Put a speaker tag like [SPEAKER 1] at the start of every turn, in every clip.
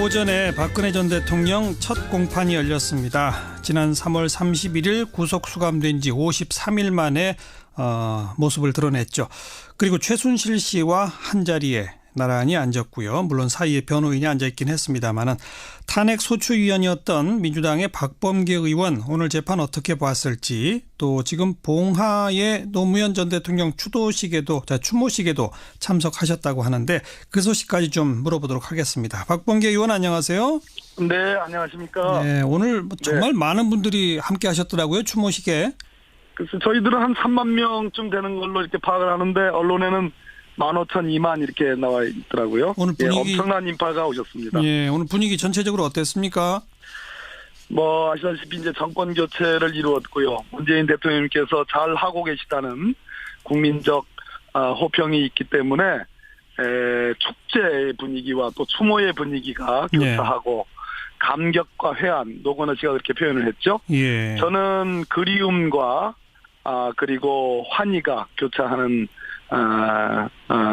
[SPEAKER 1] 오전에 박근혜 전 대통령 첫 공판이 열렸습니다. 지난 3월 31일 구속 수감된 지 53일 만에 모습을 드러냈죠. 그리고 최순실 씨와 한자리에 나란히 앉았고요. 물론 사이에 변호인이 앉아있긴 했습니다만은 탄핵 소추위원이었던 민주당의 박범계 의원 오늘 재판 어떻게 봤을지, 또 지금 봉하의 노무현 전 대통령 추모식에도 참석하셨다고 하는데 그 소식까지 좀 물어보도록 하겠습니다. 박범계 의원 안녕하세요.
[SPEAKER 2] 네, 안녕하십니까.
[SPEAKER 1] 네, 오늘 정말 많은 분들이 함께 하셨더라고요, 추모식에.
[SPEAKER 2] 그래서 저희들은 한 3만 명쯤 되는 걸로 이렇게 파악을 하는데 언론에는 15,000, 2만 이렇게 나와 있더라고요. 오늘 분위기 엄청난 인파가 오셨습니다.
[SPEAKER 1] 예, 오늘 분위기 전체적으로 어땠습니까?
[SPEAKER 2] 아시다시피 이제 정권 교체를 이루었고요. 문재인 대통령님께서 잘 하고 계시다는 국민적 호평이 있기 때문에 축제의 분위기와 또 추모의 분위기가 교차하고 감격과 회한, 노건호 씨가 그렇게 표현을 했죠.
[SPEAKER 1] 예.
[SPEAKER 2] 저는 그리움과 그리고 환희가 교차하는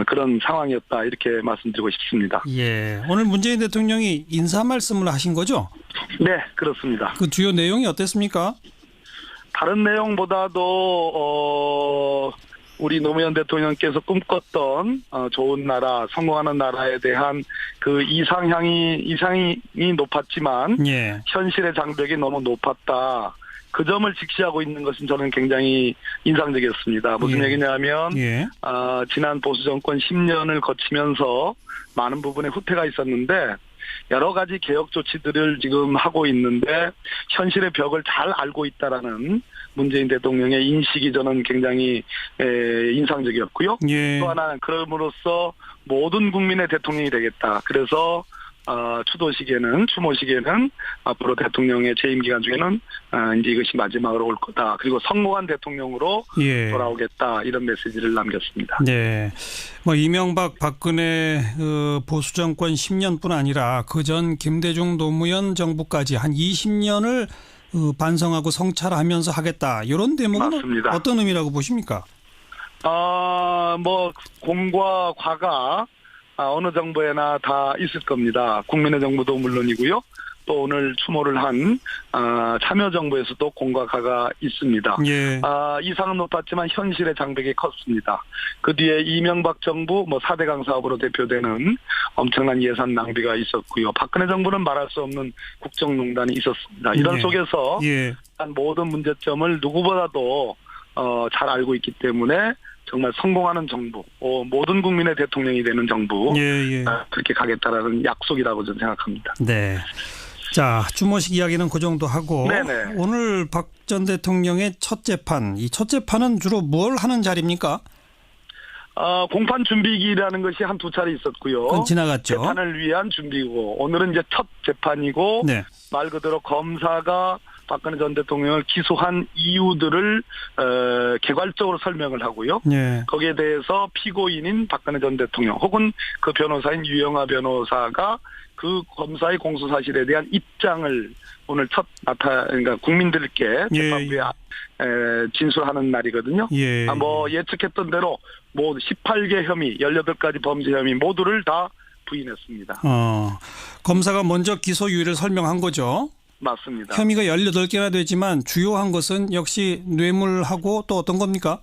[SPEAKER 2] 그런 상황이었다, 이렇게 말씀드리고 싶습니다.
[SPEAKER 1] 예. 오늘 문재인 대통령이 인사 말씀을 하신 거죠?
[SPEAKER 2] 네, 그렇습니다.
[SPEAKER 1] 그 주요 내용이 어땠습니까?
[SPEAKER 2] 다른 내용보다도 우리 노무현 대통령께서 꿈꿨던 좋은 나라, 성공하는 나라에 대한 그 이상이 높았지만 현실의 장벽이 너무 높았다. 그 점을 직시하고 있는 것은 저는 굉장히 인상적이었습니다. 무슨 얘기냐면 지난 보수 정권 10년을 거치면서 많은 부분에 후퇴가 있었는데 여러 가지 개혁 조치들을 지금 하고 있는데 현실의 벽을 잘 알고 있다라는 문재인 대통령의 인식이 저는 굉장히 인상적이었고요. 또 하나는 그럼으로써 모든 국민의 대통령이 되겠다. 그래서 추모식에는 앞으로 대통령의 재임 기간 중에는 이제 이것이 마지막으로 올 거다. 그리고 성공한 대통령으로 돌아오겠다, 이런 메시지를 남겼습니다.
[SPEAKER 1] 네, 이명박 박근혜 보수 정권 10년뿐 아니라 그전 김대중 노무현 정부까지 한 20년을 반성하고 성찰하면서 하겠다, 이런 대목은 맞습니다. 어떤 의미라고 보십니까?
[SPEAKER 2] 공과 과가 어느 정부에나 다 있을 겁니다. 국민의 정부도 물론이고요. 또 오늘 추모를 한 참여정부에서도 공과 가가 있습니다. 이상은 높았지만 현실의 장벽이 컸습니다. 그 뒤에 이명박 정부 4대강 사업으로 대표되는 엄청난 예산 낭비가 있었고요. 박근혜 정부는 말할 수 없는 국정농단이 있었습니다. 이런 속에서 모든 문제점을 누구보다도 잘 알고 있기 때문에 정말 성공하는 정부, 모든 국민의 대통령이 되는 정부, 그렇게 가겠다라는 약속이라고 저는 생각합니다.
[SPEAKER 1] 네. 자, 추모식 이야기는 그 정도 하고, 오늘 박 전 대통령의 첫 재판, 이 첫 재판은 주로 뭘 하는 자리입니까?
[SPEAKER 2] 공판 준비기라는 것이 한 2차례 있었고요.
[SPEAKER 1] 그건 지나갔죠.
[SPEAKER 2] 재판을 위한 준비고, 오늘은 이제 첫 재판이고, 말 그대로 검사가 박근혜 전 대통령을 기소한 이유들을 개괄적으로 설명을 하고요. 거기에 대해서 피고인인 박근혜 전 대통령 혹은 그 변호사인 유영하 변호사가 그 검사의 공소 사실에 대한 입장을 오늘 그러니까 국민들께 재판부에 진술하는 날이거든요. 예측했던 대로 18개 혐의, 18가지 범죄 혐의 모두를 다 부인했습니다.
[SPEAKER 1] 검사가 먼저 기소유예를 설명한 거죠?
[SPEAKER 2] 맞습니다.
[SPEAKER 1] 혐의가 18개나 되지만 주요한 것은 역시 뇌물하고 또 어떤 겁니까?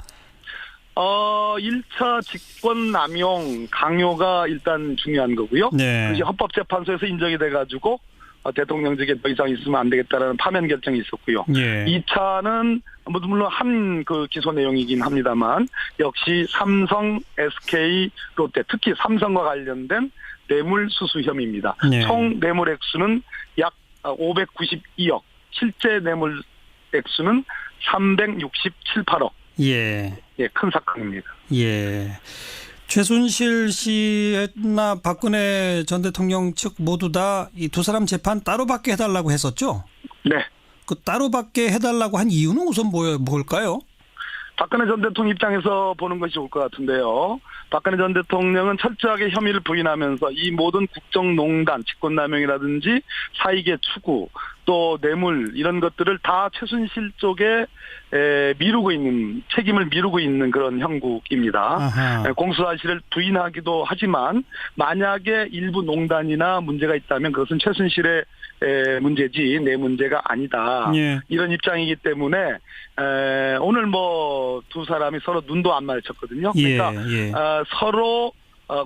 [SPEAKER 2] 1차 직권남용 강요가 일단 중요한 거고요. 그것이 헌법재판소에서 인정이 돼가지고 대통령직에 더 이상 있으면 안 되겠다라는 파면 결정이 있었고요. 2차는 물론 한 그 기소 내용이긴 합니다만 역시 삼성, SK, 롯데, 특히 삼성과 관련된 뇌물 수수 혐의입니다. 총 뇌물 액수는 약 592억, 실제 뇌물 액수는 367, 8억. 큰 사건입니다.
[SPEAKER 1] 최순실 씨나 박근혜 전 대통령 측 모두 다 이 두 사람 재판 따로 받게 해달라고 했었죠?
[SPEAKER 2] 네.
[SPEAKER 1] 그 따로 받게 해달라고 한 이유는 우선 뭘까요?
[SPEAKER 2] 박근혜 전 대통령 입장에서 보는 것이 좋을 것 같은데요. 박근혜 전 대통령은 철저하게 혐의를 부인하면서 이 모든 국정농단, 직권남용이라든지 사익의 추구, 또 뇌물 이런 것들을 다 최순실 쪽에 미루고 있는, 책임을 미루고 있는 그런 형국입니다. 아하. 공수사실을 부인하기도 하지만 만약에 일부 농단이나 문제가 있다면 그것은 최순실의 문제지 내 문제가 아니다. 예. 이런 입장이기 때문에 오늘 뭐 두 사람이 서로 눈도 안 마주쳤거든요. 그러니까 서로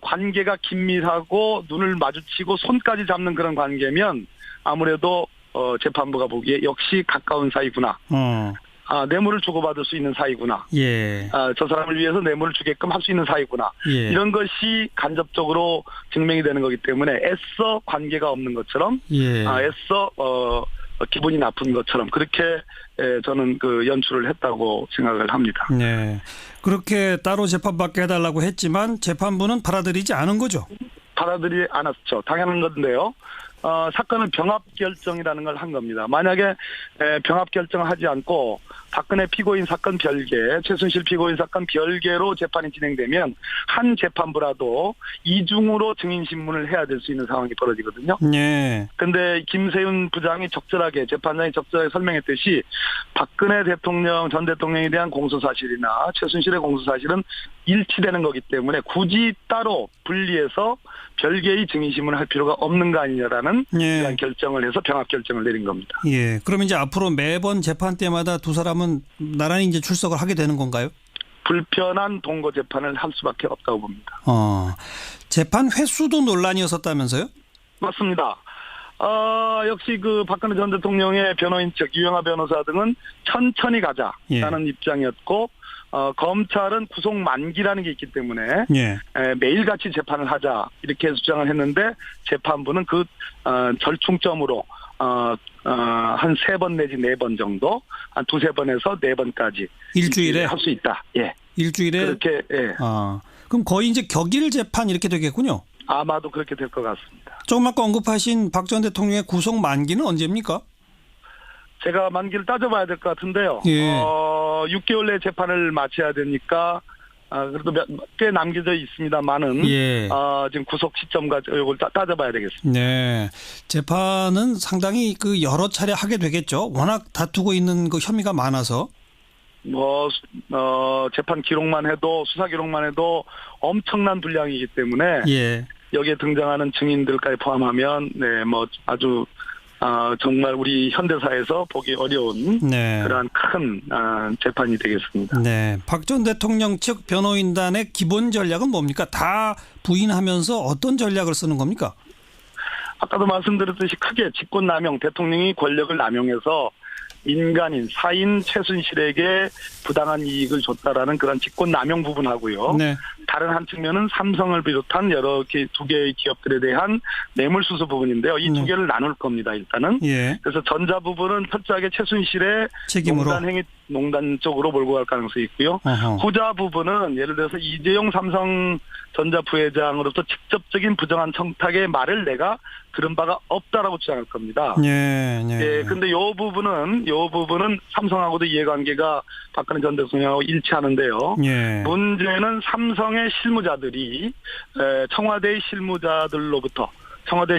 [SPEAKER 2] 관계가 긴밀하고 눈을 마주치고 손까지 잡는 그런 관계면 아무래도 재판부가 보기에 역시 가까운 사이구나. 뇌물을 주고받을 수 있는 사이구나. 예. 저 사람을 위해서 뇌물을 주게끔 할 수 있는 사이구나. 예. 이런 것이 간접적으로 증명이 되는 거기 때문에 애써 관계가 없는 것처럼, 애써 기분이 나쁜 것처럼 그렇게 저는 그 연출을 했다고 생각을 합니다.
[SPEAKER 1] 네. 그렇게 따로 재판받게 해달라고 했지만 재판부는 받아들이지 않은 거죠?
[SPEAKER 2] 받아들이지 않았죠. 당연한 건데요. 사건은 병합 결정이라는 걸 한 겁니다. 만약에 병합 결정을 하지 않고 박근혜 피고인 사건 별개, 최순실 피고인 사건 별개로 재판이 진행되면 한 재판부라도 이중으로 증인신문을 해야 될 수 있는 상황이 벌어지거든요. 네. 근데 김세윤 부장이 적절하게, 재판장이 적절하게 설명했듯이 박근혜 대통령, 전 대통령에 대한 공소사실이나 최순실의 공소사실은 일치되는 거기 때문에 굳이 따로 분리해서 별개의 증인신문을 할 필요가 없는 거 아니냐라는 그런 결정을 해서 병합 결정을 내린 겁니다.
[SPEAKER 1] 예. 그러면 이제 앞으로 매번 재판 때마다 두 사람은 나란히 이제 출석을 하게 되는 건가요?
[SPEAKER 2] 불편한 동거 재판을 할 수밖에 없다고 봅니다.
[SPEAKER 1] 재판 횟수도 논란이었었다면서요?
[SPEAKER 2] 맞습니다. 역시 그 박근혜 전 대통령의 변호인 측 유영하 변호사 등은 천천히 가자라는 입장이었고 검찰은 구속 만기라는 게 있기 때문에 매일같이 재판을 하자 이렇게 주장을 했는데 재판부는 그 절충점으로 한 3번 내지 4번 정도, 한 2-3번에서 4번까지
[SPEAKER 1] 일주일에
[SPEAKER 2] 할 수 있다. 예.
[SPEAKER 1] 일주일에
[SPEAKER 2] 그렇게
[SPEAKER 1] 그럼 거의 이제 격일 재판 이렇게 되겠군요.
[SPEAKER 2] 아마도 그렇게 될 것 같습니다.
[SPEAKER 1] 조금 아까 언급하신 박 전 대통령의 구속 만기는 언제입니까?
[SPEAKER 2] 제가 만기를 따져봐야 될 것 같은데요. 6개월 내 재판을 마쳐야 되니까 그래도 꽤 남겨져 있습니다만은 지금 구속 시점과 이걸 따져봐야 되겠습니다.
[SPEAKER 1] 네, 재판은 상당히 그 여러 차례 하게 되겠죠. 워낙 다투고 있는 그 혐의가 많아서.
[SPEAKER 2] 재판 기록만 해도, 수사 기록만 해도 엄청난 분량이기 때문에 여기에 등장하는 증인들까지 포함하면 아주 정말 우리 현대사에서 보기 어려운 그러한 큰 재판이 되겠습니다.
[SPEAKER 1] 네, 박 전 대통령 측 변호인단의 기본 전략은 뭡니까? 다 부인하면서 어떤 전략을 쓰는 겁니까?
[SPEAKER 2] 아까도 말씀드렸듯이 크게 직권남용, 대통령이 권력을 남용해서 민간인, 사인 최순실에게 부당한 이익을 줬다라는 그런 직권남용 부분하고요. 다른 한 측면은 삼성을 비롯한 여러 두 개의 기업들에 대한 뇌물수수 부분인데요. 이 두 개를 나눌 겁니다, 일단은. 그래서 전자 부분은 철저하게 최순실의 책임으로 농단 쪽으로 몰고 갈 가능성이 있고요. 후자 부분은 예를 들어서 이재용 삼성전자 부회장으로부터 직접적인 부정한 청탁의 말을 내가 들은 바가 없다라고 주장할 겁니다. 근데 요 부분은 삼성하고도 이해관계가 박근혜 전 대통령하고 일치하는데요. 문제는 삼성의 실무자들이 청와대의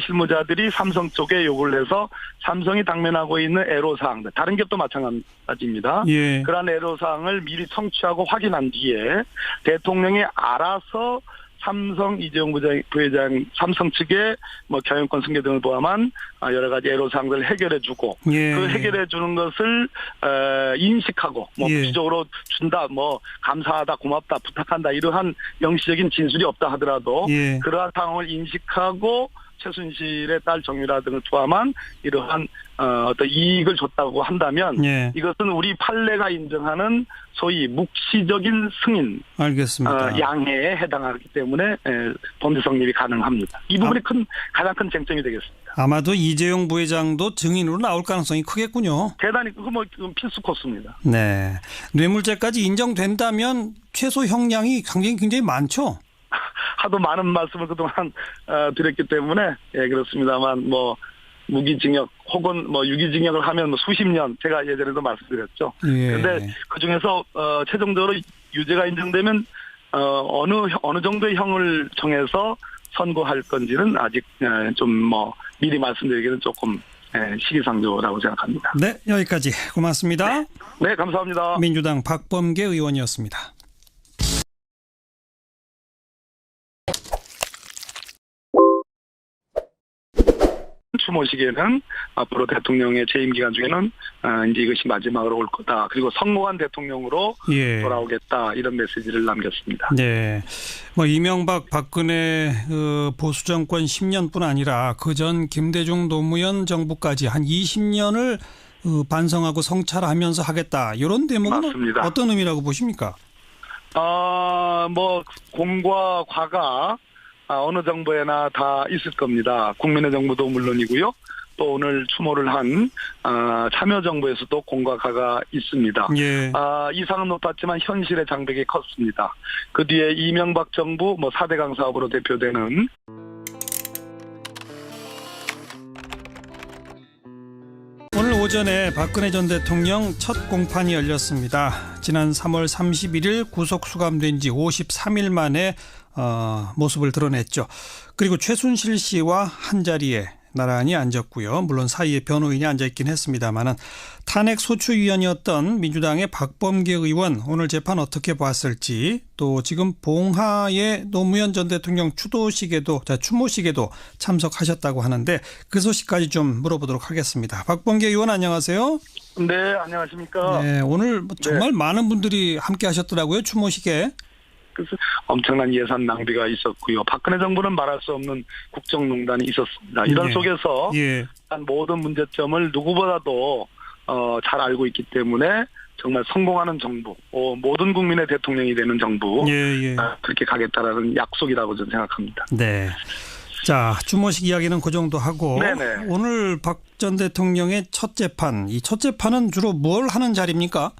[SPEAKER 2] 실무자들이 삼성 쪽에 요구를 해서 삼성이 당면하고 있는 애로사항들, 다른 기업도 마찬가지입니다. 그러한 애로사항을 미리 청취하고 확인한 뒤에 대통령이 알아서 삼성 이재용 부회장 삼성 측에 경영권 승계 등을 포함한 여러 가지 애로사항들을 해결해주고 그 해결해주는 것을 인식하고 구체적으로 준다, 감사하다, 고맙다, 부탁한다 이러한 명시적인 진술이 없다 하더라도 그러한 상황을 인식하고 최순실의 딸 정유라 등을 포함한 이러한 어떤 이익을 줬다고 한다면 이것은 우리 판례가 인정하는 소위 묵시적인 승인,
[SPEAKER 1] 알겠습니다.
[SPEAKER 2] 양해에 해당하기 때문에 범죄 성립이 가능합니다. 이 부분이 가장 큰 쟁점이 되겠습니다.
[SPEAKER 1] 아마도 이재용 부회장도 증인으로 나올 가능성이 크겠군요.
[SPEAKER 2] 대단히 필수 코스입니다.
[SPEAKER 1] 네, 뇌물죄까지 인정된다면 최소 형량이 굉장히 많죠.
[SPEAKER 2] 하도 많은 말씀을 그동안 드렸기 때문에 그렇습니다만 무기징역 혹은 뭐 유기징역을 하면 뭐 수십 년, 제가 예전에도 말씀드렸죠. 그런데 그 중에서 최종적으로 유죄가 인정되면 어느 정도의 형을 정해서 선고할 건지는 아직 좀 뭐 미리 말씀드리기는 조금 시기상조라고 생각합니다.
[SPEAKER 1] 네, 여기까지 고맙습니다.
[SPEAKER 2] 네, 감사합니다.
[SPEAKER 1] 민주당 박범계 의원이었습니다.
[SPEAKER 2] 추모 시기에는 앞으로 대통령의 재임 기간 중에는 이제 이것이 마지막으로 올 거다. 그리고 성공한 대통령으로 돌아오겠다. 이런 메시지를 남겼습니다.
[SPEAKER 1] 네, 뭐 이명박 박근혜 보수 정권 10년뿐 아니라 그전 김대중 노무현 정부까지 한 20년을 반성하고 성찰하면서 하겠다. 이런 대목은 맞습니다. 어떤 의미라고 보십니까?
[SPEAKER 2] 뭐 공과 과가 어느 정부에나 다 있을 겁니다. 국민의 정부도 물론이고요. 또 오늘 추모를 한 참여정부에서도 공과 과가 있습니다. 이상은 높았지만 현실의 장벽이 컸습니다. 그 뒤에 이명박 정부 4대강 사업으로 대표되는
[SPEAKER 1] 오늘 오전에 박근혜 전 대통령 첫 공판이 열렸습니다. 지난 3월 31일 구속 수감된 지 53일 만에 모습을 드러냈죠. 그리고 최순실 씨와 한자리에 나란히 앉았고요. 물론 사이에 변호인이 앉아있긴 했습니다만 탄핵 소추위원이었던 민주당의 박범계 의원 오늘 재판 어떻게 봤을지, 또 지금 봉하의 노무현 전 대통령 추모식에도 참석하셨다고 하는데 그 소식까지 좀 물어보도록 하겠습니다. 박범계 의원 안녕하세요.
[SPEAKER 2] 네, 안녕하십니까.
[SPEAKER 1] 네, 오늘 정말 많은 분들이 함께 하셨더라고요. 추모식에.
[SPEAKER 2] 그래서 엄청난 예산 낭비가 있었고요. 박근혜 정부는 말할 수 없는 국정농단이 있었습니다. 이런 속에서 모든 문제점을 누구보다도 잘 알고 있기 때문에 정말 성공하는 정부, 모든 국민의 대통령이 되는 정부, 그렇게 가겠다라는 약속이라고 저는 생각합니다.
[SPEAKER 1] 네. 자, 추모식 이야기는 그 정도 하고 오늘 박 전 대통령의 첫 재판, 이 첫 재판은 주로 뭘 하는 자리입니까?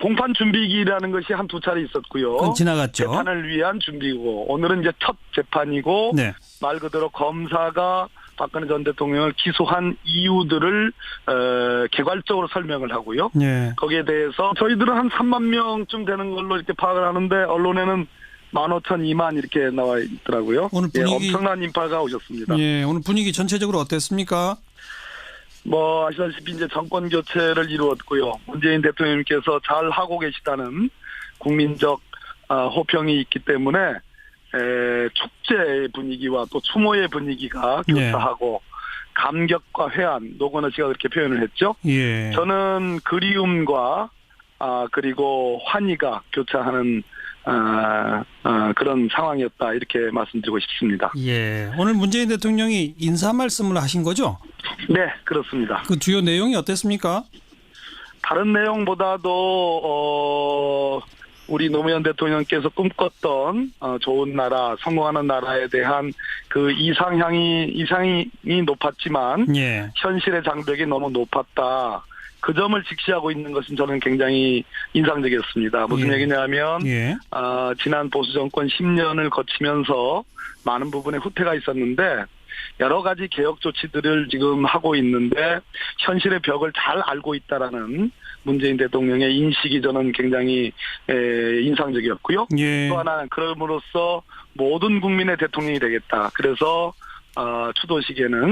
[SPEAKER 2] 공판 준비기라는 것이 한두 차례 있었고요.
[SPEAKER 1] 그건 지나갔죠.
[SPEAKER 2] 재판을 위한 준비고, 오늘은 이제 첫 재판이고, 말 그대로 검사가 박근혜 전 대통령을 기소한 이유들을 개괄적으로 설명을 하고요. 거기에 대해서 저희들은 한 3만 명쯤 되는 걸로 이렇게 파악을 하는데 언론에는 15,000, 2만 이렇게 나와 있더라고요. 오늘 분위기 엄청난 인파가 오셨습니다.
[SPEAKER 1] 오늘 분위기 전체적으로 어땠습니까?
[SPEAKER 2] 아시다시피 이제 정권 교체를 이루었고요. 문재인 대통령님께서 잘 하고 계시다는 국민적 호평이 있기 때문에 축제의 분위기와 또 추모의 분위기가 교차하고 감격과 회한, 노건호 씨가 그렇게 표현을 했죠. 저는 그리움과 그리고 환희가 교차하는 그런 상황이었다, 이렇게 말씀드리고 싶습니다.
[SPEAKER 1] 오늘 문재인 대통령이 인사 말씀을 하신 거죠?
[SPEAKER 2] 네, 그렇습니다.
[SPEAKER 1] 그 주요 내용이 어땠습니까?
[SPEAKER 2] 다른 내용보다도 우리 노무현 대통령께서 꿈꿨던 좋은 나라, 성공하는 나라에 대한 그 이상이 높았지만 현실의 장벽이 너무 높았다. 그 점을 직시하고 있는 것은 저는 굉장히 인상적이었습니다. 무슨 얘기냐면 지난 보수 정권 10년을 거치면서 많은 부분에 후퇴가 있었는데 여러 가지 개혁 조치들을 지금 하고 있는데 현실의 벽을 잘 알고 있다라는 문재인 대통령의 인식이 저는 굉장히 인상적이었고요. 또 하나는 그럼으로써 모든 국민의 대통령이 되겠다. 그래서 추도식에는